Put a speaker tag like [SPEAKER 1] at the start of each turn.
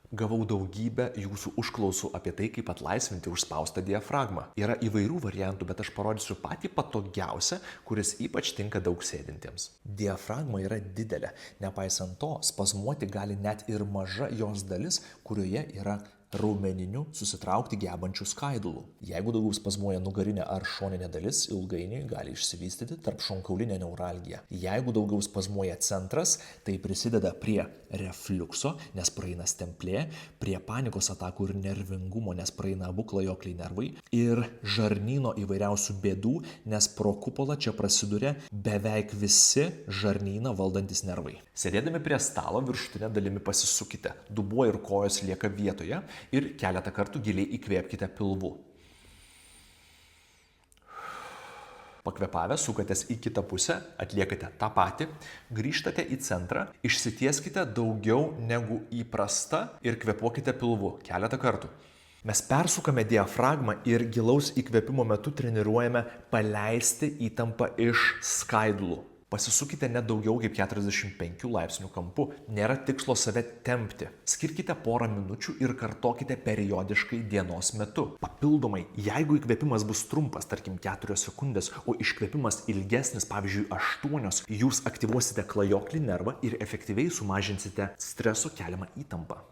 [SPEAKER 1] Gavau daugybę jūsų užklausų apie tai, kaip atlaisvinti užspaustą diafragmą. Yra įvairių variantų, bet aš parodysiu patį patogiausią, kuris ypač tinka daug sėdintiems. Diafragma yra didelė. Nepaisant to, spazmuoti gali net ir maža jos dalis, kurioje yra raumeninių susitraukti gebančių skaidulų. Jeigu daugiau spazmuoja nugarinė ar šoninė dalis, ilgainiui gali išsivystyti tarpšonkaulinė neuralgija. Jeigu daugiau spazmuoja centras, tai prisideda prie refliukso, nes praeina stemplė, prie panikos atakų ir nervingumo, nes praeina abu klajokliai nervai, ir žarnyno įvairiausių bėdų, nes pro kupolą čia prasiduria beveik visi žarnyną valdantis nervai. Sėdėdami prie stalo viršutinę dalimi pasisukite, dubuo ir kojos lieka vietoje ir keletą kartų giliai įkvėpkite pilvu. Pakvėpavę sukatės į kitą pusę, atliekate tą patį, grįžtate į centrą, išsitieskite daugiau negu įprasta ir kvėpuokite pilvu keletą kartų. Mes persukame diafragmą ir gilaus įkvėpimo metu treniruojame paleisti įtampą iš skaidulų. Pasisukite ne daugiau kaip 45 laipsnių kampu, nėra tikslo save tempti. Skirkite porą minučių ir kartokite periodiškai dienos metu. Papildomai, jeigu įkvėpimas bus trumpas, tarkim 4 sekundės, o iškvėpimas ilgesnis, pavyzdžiui 8, jūs aktyvuosite klajoklį nervą ir efektyviai sumažinsite streso keliamą įtampą.